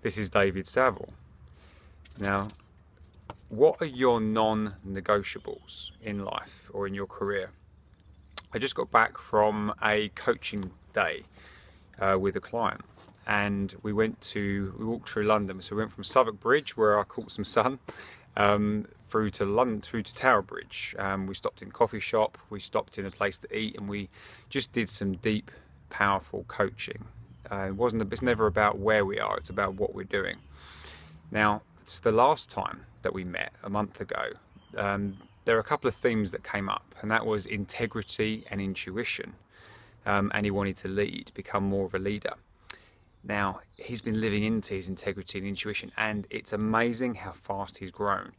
This is David Saville. Now, what are your non-negotiables in life or in your career? I just got back from a coaching day with a client, and we walked through London. So we went from Southwark Bridge, where I caught some sun, through to Tower Bridge. We stopped in a coffee shop, we stopped in a place to eat, and we just did some deep, powerful coaching. It's never about where we are, it's about what we're doing. Now, it's the last time that we met a month ago. There are a couple of themes that came up, and that was integrity and intuition. And he wanted to become more of a leader. Now, he's been living into his integrity and intuition, and it's amazing how fast he's grown.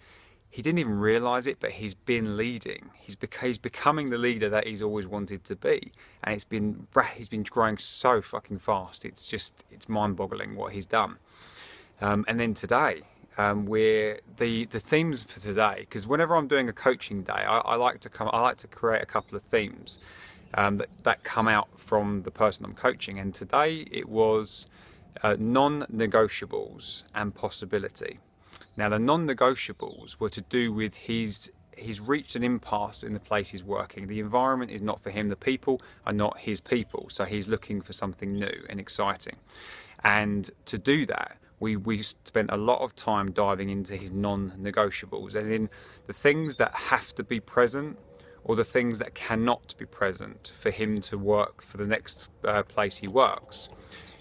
He didn't even realize it, but he's been leading. He's becoming the leader that he's always wanted to be, and he's been growing so fucking fast. It's mind-boggling what he's done. And then today, the themes for today, because whenever I'm doing a coaching day, I like to create a couple of themes that come out from the person I'm coaching. And today it was non-negotiables and possibility. Now, the non-negotiables were to do with he's reached an impasse in the place he's working. The environment is not for him. The people are not his people. So he's looking for something new and exciting. And to do that, we spent a lot of time diving into his non-negotiables, as in the things that have to be present or the things that cannot be present for him to work for the next place he works.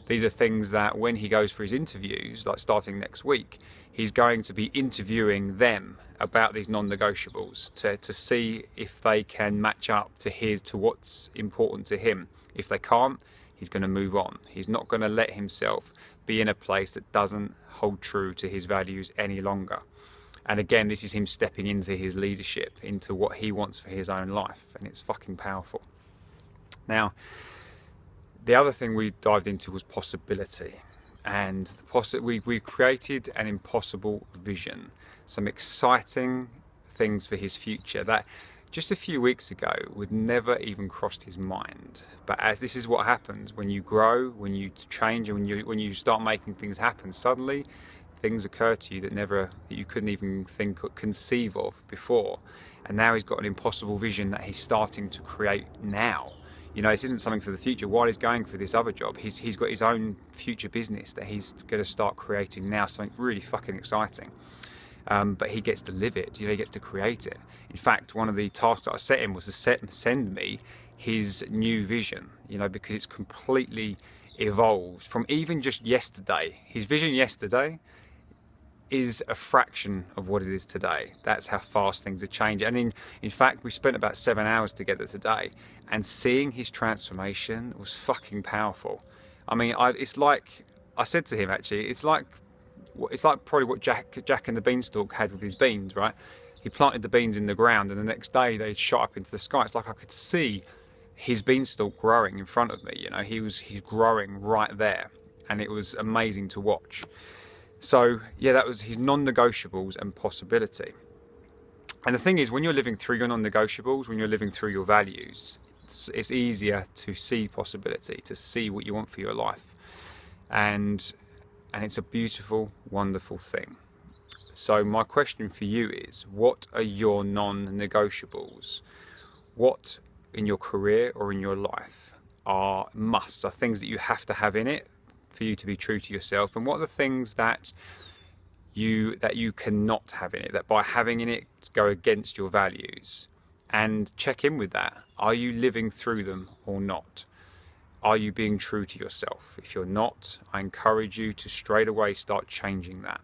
These are things that when he goes for his interviews, like starting next week, he's going to be interviewing them about these non-negotiables to see if they can match up to what's important to him. If they can't, he's going to move on. He's not going to let himself be in a place that doesn't hold true to his values any longer. And again, this is him stepping into his leadership, into what he wants for his own life, and it's fucking powerful. Now, the other thing we dived into was possibility, and we created an impossible vision, some exciting things for his future that just a few weeks ago would never even crossed his mind. But as this is what happens when you grow, when you change, and when you start making things happen, suddenly things occur to you that you couldn't even think or conceive of before. And now he's got an impossible vision that he's starting to create now. You know, this isn't something for the future. While he's going for this other job, he's got his own future business that he's going to start creating now, something really fucking exciting. But he gets to live it, he gets to create it. In fact, one of the tasks that I set him was to send me his new vision, because it's completely evolved from even just yesterday. His vision yesterday is a fraction of what it is today. That's how fast things are changing. And in fact, we spent about 7 hours together today, and seeing his transformation was fucking powerful. I mean, it's like, I said to him actually, it's like probably what Jack and the Beanstalk had with his beans, right? He planted the beans in the ground, and the next day they shot up into the sky. It's like I could see his beanstalk growing in front of me. He's growing right there, and it was amazing to watch. So yeah, that was his non-negotiables and possibility. And the thing is, when you're living through your non-negotiables, when you're living through your values, it's easier to see possibility, to see what you want for your life, and it's a beautiful, wonderful thing. So my question for you is, what are your non-negotiables? What in your career or in your life are musts, are things that you have to have in it for you to be true to yourself? And what are the things that you cannot have in it, that by having in it go against your values? And check in with that. Are you living through them or not? Are you being true to yourself? If you're not, I encourage you to straight away start changing that.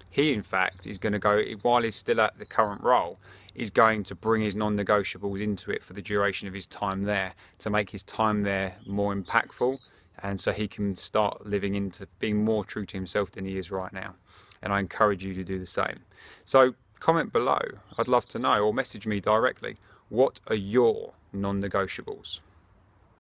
He, in fact, is going to go, while he's still at the current role, is going to bring his non-negotiables into it for the duration of his time there, to make his time there more impactful, and so he can start living into being more true to himself than he is right now. And I encourage you to do the same. So comment below, I'd love to know, or message me directly, what are your non-negotiables?